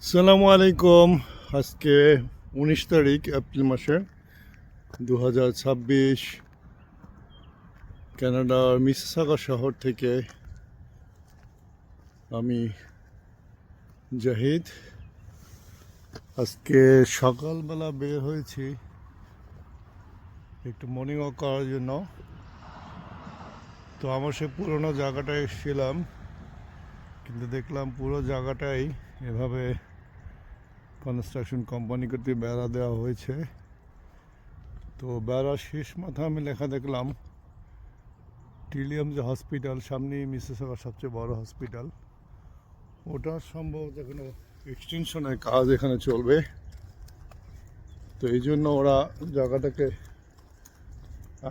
সালামু আলাইকুম। আজকে 19 তারিখ এপ্রিল মাসের 2026। কানাডার মিসিসাগা শহর থেকে আমি জাহিদ। আজকে সকালবেলা বের হয়েছি একটু মর্নিং ওয়াক করার জন্য। তো আমার সে পুরোনো জায়গাটায় এসেছিলাম, কিন্তু দেখলাম পুরো জায়গাটাই এভাবে কনস্ট্রাকশন কোম্পানি কর্তৃক বেড়া দেওয়া হয়েছে। তো বেড়ার শেষ মাথা আমি লেখা দেখলাম টিলিয়াম যে হসপিটাল, সামনেই মিসিসাগার সবচেয়ে বড় হসপিটাল, ওটা সম্ভবত কোনো এক্সটেনশনের কাজ এখানে চলবে। তো এই জন্য ওরা জায়গাটাকে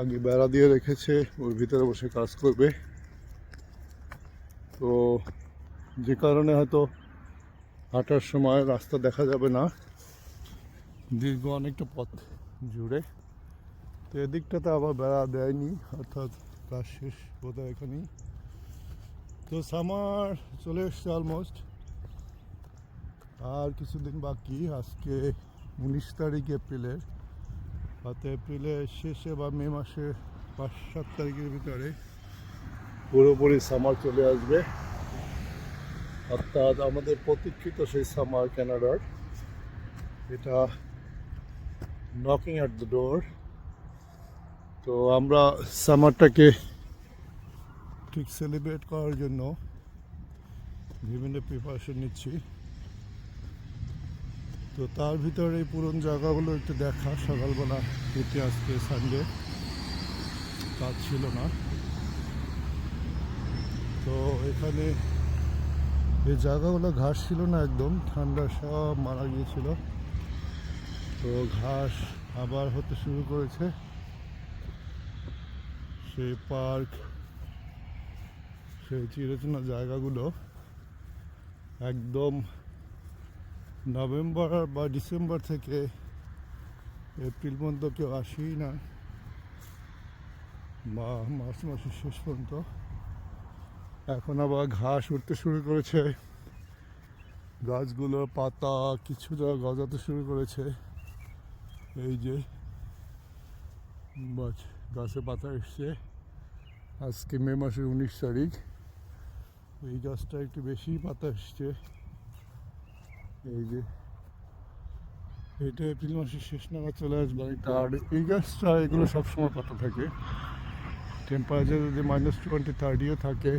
আগে বেড়া দিয়ে রেখেছে, ওর ভিতরে বসে কাজ করবে। তো যে কারণে হয়তো হাঁটার সময় রাস্তা দেখা যাবে না দীর্ঘ অনেকটা পথ জুড়ে। তো এদিকটাতে আবার বেড়া দেয়নি, অর্থাৎ কাজ শেষ বোধহয় এখানেই। তো সামার চলে এসছে অলমোস্ট, আর কিছুদিন বাকি। আজকে 19 তারিখ এপ্রিলের, হয়তো এপ্রিলের শেষে বা মে মাসের 5-7 তারিখের ভিতরে পুরোপুরি সামার চলে আসবে, অর্থাৎ আমাদের প্রতীক্ষিত সেই সামার কানাডার। এটা নকিং অ্যাট দ্য ডোর। তো আমরা সামারটাকে ঠিক সেলিব্রেট করার জন্য বিভিন্ন প্রিপারেশন নিচ্ছি। তো তার ভিতরে এই পুরনো জায়গাগুলো একটু দেখা। সকালবেলা উঠে, আজকে সানডে, কাজ ছিল না। তো এখানে এই জায়গাগুলো ঘাস ছিল না, একদম ঠান্ডা, সব মারা গিয়েছিল। তো ঘাস আবার হতে শুরু করেছে। সেই পার্ক, সেই চিরচেনা জায়গাগুলো একদম নভেম্বর বা ডিসেম্বর থেকে এপ্রিল পর্যন্ত কেউ আসেই না, বা মার্চ মাসের শেষ পর্যন্ত। এখন আবার ঘাস উঠতে শুরু করেছে, গাছগুলোর পাতা কিছুটা গজাতে শুরু করেছে। এই যে গাছে পাতা এসছে। আজকে মে মাসের 19 তারিখ, এই গাছটা একটু বেশি পাতা এসছে। এই যে এটা এপ্রিল মাসের শেষ নাগাদ চলে আসবে। আর এই গাছটা, এগুলো সবসময় পাতা থাকে। টেম্পারেচার যদি -20-30ও থাকে,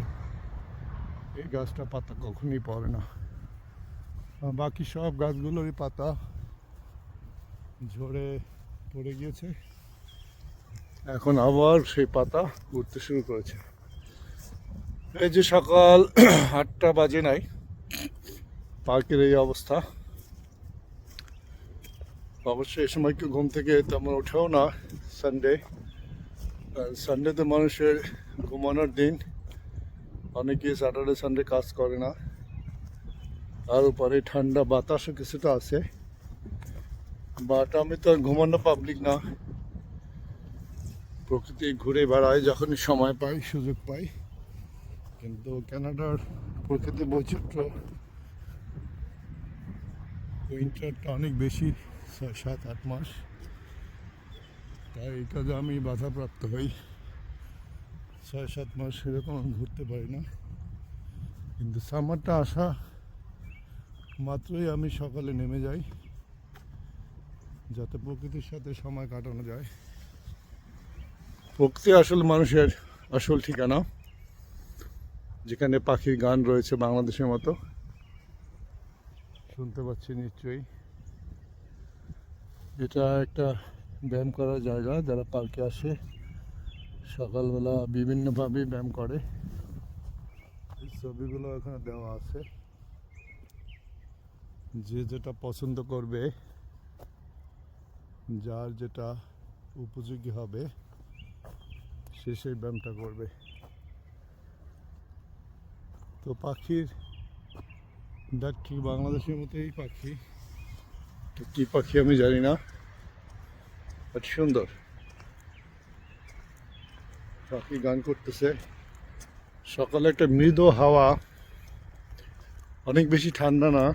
এই গাছটা পাতা কখনই পড়ে না। আর বাকি সব গাছগুলোরই পাতা ঝরে পড়ে গিয়েছে, এখন আবার সেই পাতা উঠতে শুরু করেছে। এই যে সকাল 8টা বাজে নাই, পার্কের এই অবস্থা। অবশ্যই এই সময় কেউ ঘুম থেকে তেমন ওঠেও না, সানডে। সানডেতে মানুষের ঘুমানোর দিন, অনেকে স্যাটারডে সানডে কাজ করে না। তার উপরে ঠান্ডা বাতাসও কিছুটা আছে, বাট আমি তো আর ঘুমানো পাবলিক না, প্রকৃতি ঘুরে বেড়ায় যখনই সময় পাই, সুযোগ পাই। কিন্তু কানাডার প্রকৃতির বৈচিত্র্য, উইন্টারটা অনেক বেশি, 6-7-8 মাস। তাই এই কাজে আমি বাধাপ্রাপ্ত হই। 6-7 মাস এরকম আমি ঘুরতে পারি না। কিন্তু সামারটা আসা মাত্রই আমি সকালে নেমে যাই, যাতে প্রকৃতির সাথে সময় কাটানো যায়। প্রকৃতি আসলে মানুষের আসল ঠিকানা, যেখানে পাখির গান রয়েছে বাংলাদেশের মতো। শুনতে পাচ্ছি নিশ্চয়ই। এটা একটা ব্যায়াম করার জায়গা, যারা পার্কে আসে সকালবেলা বিভিন্নভাবে ব্যায়াম করে। এই ছবিগুলো এখানে দেওয়া আছে, যে যেটা পছন্দ করবে, যার যেটা উপযোগী হবে, সে সেই ব্যায়ামটা করবে। তো পাখির ডাক ঠিক বাংলাদেশের মতোই পাখি, তো কী পাখি আমি জানি না, বাট সুন্দর। পাখি গান করতেছে, সকালে একটা মৃদু হাওয়া, অনেক বেশি ঠান্ডা না,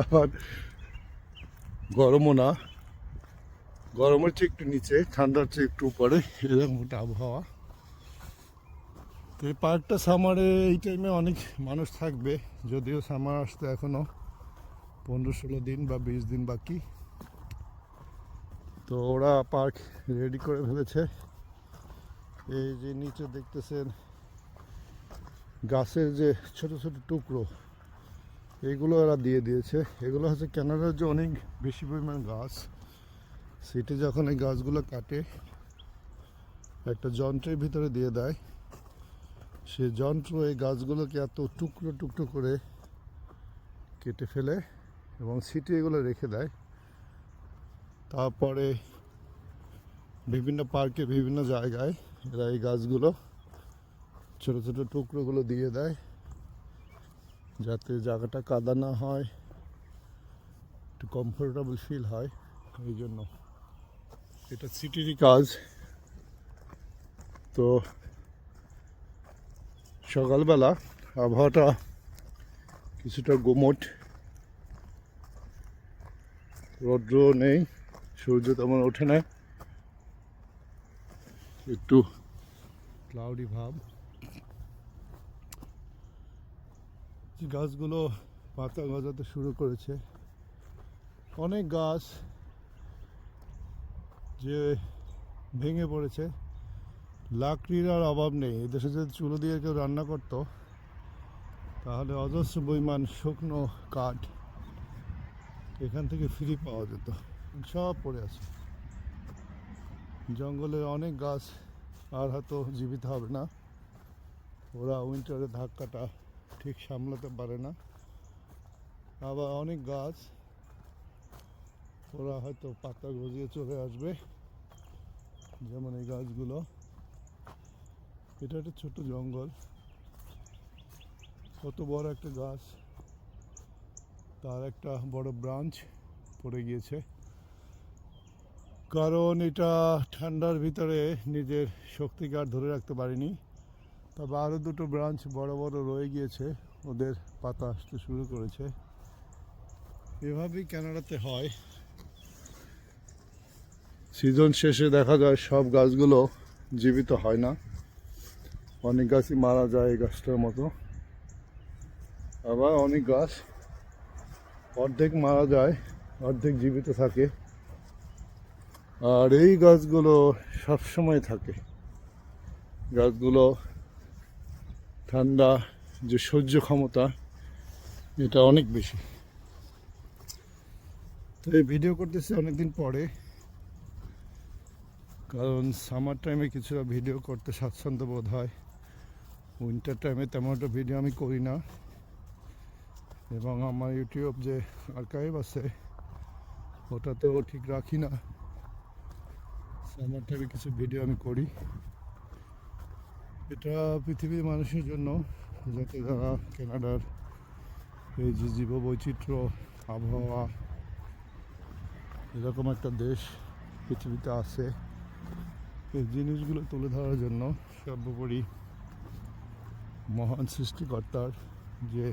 আবার গরমও না, গরমের চেয়ে একটু নিচে, ঠান্ডার চেয়ে একটু উপরে, এরকম একটা আবহাওয়া। তো এই পার্কটা সামারে এই টাইমে অনেক মানুষ থাকবে, যদিও সামার আসতে এখনও 15-16 দিন বা 20 দিন বাকি। তো ওরা পার্ক রেডি করে ফেলেছে। এই যে নিচে দেখতেছেন গাছের যে ছোট ছোট টুকরো, এগুলো ওরা দিয়ে দিয়েছে। এগুলো হচ্ছে কানাডার যে অনেক বেশি পরিমাণ গাছ, সিটি যখন এই গাছগুলো কাটে একটা যন্ত্রের ভিতরে দিয়ে দেয়, সে যন্ত্র এই গাছগুলোকে এত টুকরো টুকরো করে কেটে ফেলে এবং সিটি এগুলো রেখে দেয়। তারপরে বিভিন্ন পার্কে বিভিন্ন জায়গায় এরা এই গাছগুলো ছোট ছোট টুকরোগুলো দিয়ে দেয়, যাতে জায়গাটা কাদা না হয়, একটু কমফোর্টেবল ফিল হয়। এই জন্য এটা সিটিরই কাজ। তো সকালবেলা আবহাওয়াটা কিছুটা গুমোট, রৌদ্র নেই, সূর্য তেমন ওঠে না, একটু ক্লাউডি ভাব। গাছগুলো পাতা গজাতে শুরু করেছে, অনেক গাছ যে ভেঙে পড়েছে। লাকড়ির আর অভাব নেই, এদেশে যদি চুলো দিয়ে কেউ রান্না করতো তাহলে অজস্র পরিমাণ শুকনো কাঠ এখান থেকে ফ্রি পাওয়া যেত, সব পড়ে আছে। জঙ্গলের অনেক গাছ আর হয়তো জীবিত হবে না, ওরা উইন্টারের ধাক্কাটা ঠিক সামলাতে পারে না। আবার অনেক গাছ ওরা হয়তো পাতা গজিয়ে চলে আসবে, যেমন এই গাছগুলো। এটা একটা ছোট জঙ্গল, কত বড় একটা গাছ, তার একটা বড় ব্রাঞ্চ পড়ে গিয়েছে, কারণ এটা ঠান্ডার ভিতরে নিজের শক্তিকে আর ধরে রাখতে পারেনি। তবে আরও দুটো ব্রাঞ্চ বড় বড় রয়ে গিয়েছে, ওদের পাতা আসতে শুরু করেছে। এভাবেই কানাডাতে হয়, সিজন শেষে দেখা যায় সব গাছগুলো জীবিত হয় না, অনেক গাছই মারা যায় এই গাছটার মতো। আবার অনেক গাছ অর্ধেক মারা যায়, অর্ধেক জীবিত থাকে। আর এই গাছগুলো সবসময় থাকে, গাছগুলো ঠান্ডা যে সহ্য ক্ষমতা এটা অনেক বেশি। তো এই ভিডিও করতেছি অনেকদিন পরে, কারণ সামার টাইমে কিছুটা ভিডিও করতে স্বাচ্ছন্দ্য বোধ হয়, উইন্টার টাইমে তেমন একটা ভিডিও আমি করি না। এবং আমার ইউটিউব যে আর্কাইভ আছে ওটাতেও ঠিক রাখি না, সামার টাইমে কিছু ভিডিও আমি করি। এটা পৃথিবীর মানুষের জন্য, যাতে তারা কানাডার এই যে জীববৈচিত্র্য, আবহাওয়া, এরকম একটা দেশ পৃথিবীতে আছে, এই জিনিসগুলো তুলে ধরার জন্য সর্বোপরি মহান সৃষ্টিকর্তার যে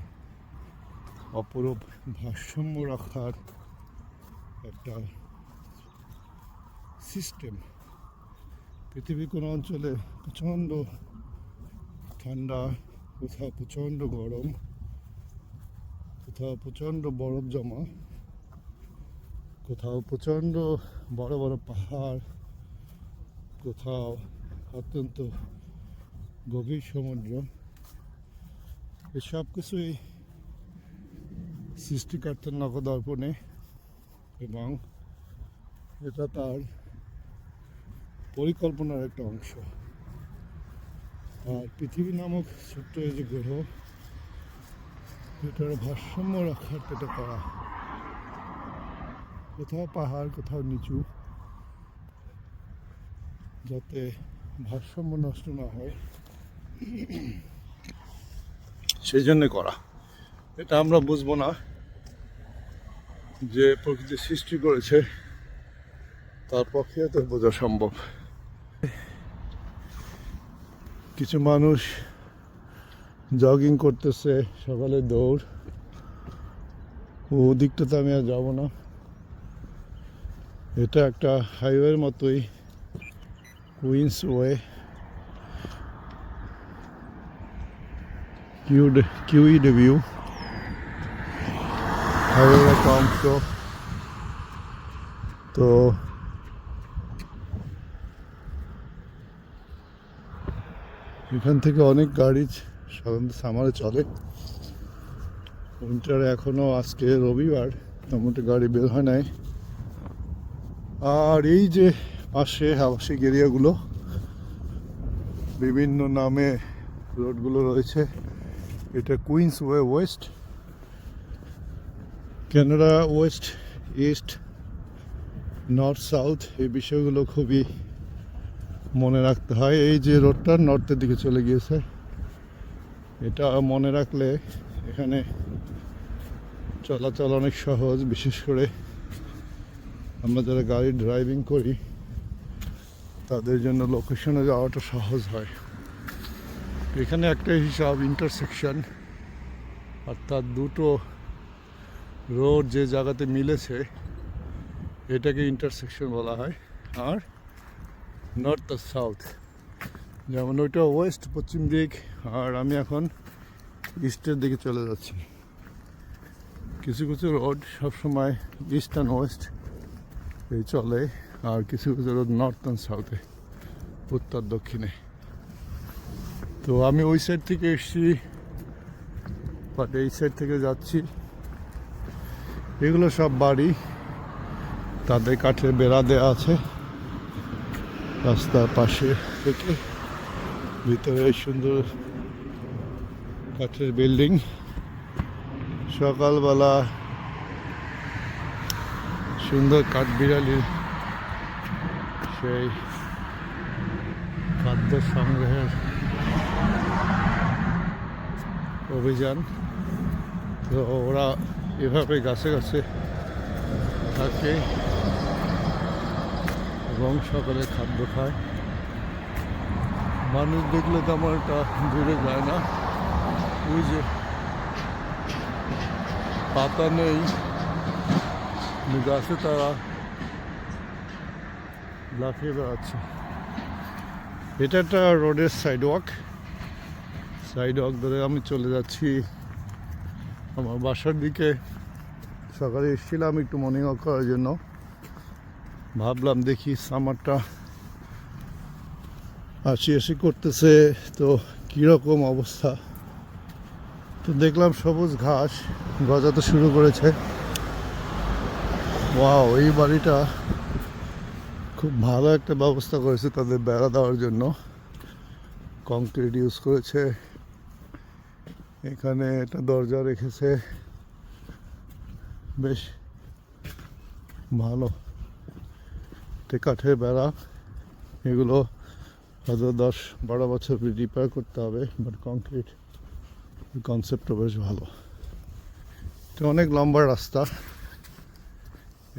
অপরূপ ভারসাম্য রাখার একটা সিস্টেম। পৃথিবীর কোনো অঞ্চলে প্রচণ্ড ঠান্ডা, কোথাও প্রচণ্ড গরম, কোথাও প্রচণ্ড বরফ জমা, কোথাও প্রচণ্ড বড় বড় পাহাড়, কোথাও অত্যন্ত গভীর সমুদ্র। এসব কিছুই সৃষ্টিকর্তার নখদর্পণে, এবং এটা তার পরিকল্পনার একটা অংশ। আর পৃথিবী নামক ছোট্ট এই যে গ্রহ, এটার ভারসাম্য রাখার এটা করা, কোথাও পাহাড় কোথাও নিচু, যাতে ভারসাম্য নষ্ট না হয় সেই জন্য করা। এটা আমরা বুঝবো না যে প্রকৃতি সৃষ্টি করেছে, তার পক্ষে তো বোঝা সম্ভব। কিছু মানুষ জগিং করতেছে, সকালে দৌড়, ও দিকটাতে আমি আর যাবো না। এটা একটা হাইওয়ের মতোই, কুইন্স ওয়ে, কিউইডব্লিউ হাইওয়ের একটা অংশ। তো এখান থেকে অনেক গাড়ি সাধারণত সামারে চলে। উইন্টারে এখনো আজকে রবিবার, তেমন গাড়ি বের হয় নাই। আর এই যে পাশে আবাসিক এরিয়াগুলো, বিভিন্ন নামে রোডগুলো রয়েছে। এটা Queens Way West, Canada West, East, North, South, এই বিষয়গুলো খুবই মনে রাখতে হয়। এই যে রোডটা নর্থের দিকে চলে গিয়েছে, এটা মনে রাখলে এখানে চলাচল অনেক সহজ। বিশেষ করে আমরা যারা গাড়ি ড্রাইভিং করি তাদের জন্য লোকেশনে যাওয়াটা সহজ হয়। এখানে একটা হিসাব ইন্টারসেকশন, অর্থাৎ দুটো রোড যে জায়গাতে মিলেছে এটাকে ইন্টারসেকশন বলা হয়। আর নর্থ আর সাউথ, যেমন ওইটা ওয়েস্ট পশ্চিম দিক, আর আমি এখন ইস্টের দিকে চলে যাচ্ছি। কিছু কিছু রোড সবসময় ইস্ট অ্যান্ড ওয়েস্ট এই চলে, আর কিছু কিছু রোড নর্থ অ্যান্ড সাউথে, উত্তর দক্ষিণে। তো আমি ওই সাইড থেকে এসেছি, বাট এই সাইড থেকে যাচ্ছি। এগুলো সব বাড়ি, তাদের কাঠের বেড়া দেওয়া আছে রাস্তার পাশে থেকে। ভিতরে সুন্দর কাঠের বিল্ডিং। সকালবেলা সুন্দর কাঠবিড়ালির সেই খাদ্য সংগ্রহের অভিযান। তো ওরা এভাবে গাছে গাছে থাকে এবং সকালে খাদ্য খায়। মানুষ দেখলে তেমন একটা দূরে যায় না। ওই যে পাতা নেই গাছে, তারা লাফিয়ে বেড়াচ্ছে। এটা একটা রোডের সাইড ওয়াক ধরে আমি চলে যাচ্ছি আমার বাসার দিকে। সকালে এসেছিলাম একটু মর্নিং ওয়াক করার জন্য, ভাবলাম দেখি সামারটা আসি করতেছে তো কীরকম অবস্থা। তো দেখলাম সবুজ ঘাস গজাতে শুরু করেছে। ওয়াও, এই বাড়িটা খুব ভালো একটা ব্যবস্থা করেছে তাদের বেড়া দেওয়ার জন্য। কংক্রিট ইউজ করেছে, এখানে একটা দরজা রেখেছে, বেশ ভালো। কাঠের বেড়া, এগুলো হয়তো 10-12 বছর রিপেয়ার করতে হবে, বাট কংক্রিট কনসেপ্টটা বেশ ভালো। এটা অনেক লম্বা রাস্তা,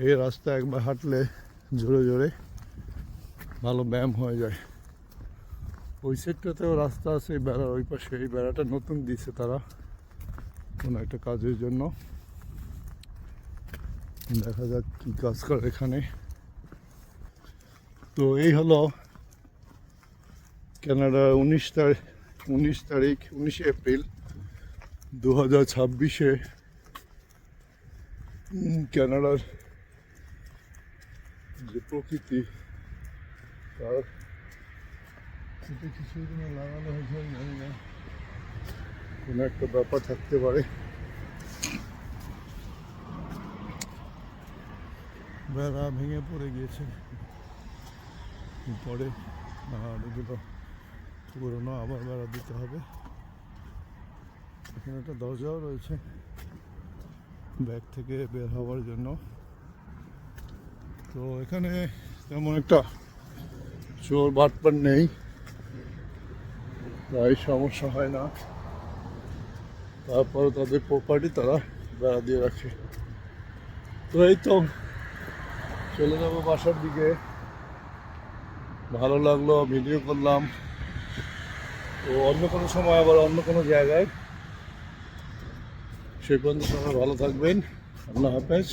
এই রাস্তা একবার হাঁটলে জোরে জোরে ভালো ব্যায়াম হয়ে যায়। ওই সাইডটাতেও রাস্তা আছে, বেড়ার ওই পাশে। এই বেড়াটা নতুন দিয়েছে তারা কোনো একটা কাজের জন্য। দেখা যাক কী কাজ করে এখানে। তো এই হলো কানাডার 19 এপ্রিল 2026-এ কানাডার যে প্রকৃতি, তার কিছুই লাগানো হয়েছে জানি না, কোনো একটা ব্যাপার থাকতে পারে। বেড়া ভেঙে পড়ে গিয়েছে পরে, আর এগুলো পুরোনো আবার বেড়া দিতে হবে। এখানে একটা দরজাও রয়েছে ব্যাগ থেকে বের হওয়ার জন্য। তো এখানে তেমন একটা চোর বাটপার নেই, তাই সমস্যা হয় না। তারপরে তাদের প্রপার্টি তারা বেড়া দিয়ে রাখে। তো এই তো চলে যাবো বাসার দিকে। ভালো লাগলো, ভিডিও করলাম। তো অন্য কোনো সময় আবার অন্য কোনো জায়গায়, সেই পর্যন্ত সবাই ভালো থাকবেন। আল্লাহ হাফেজ।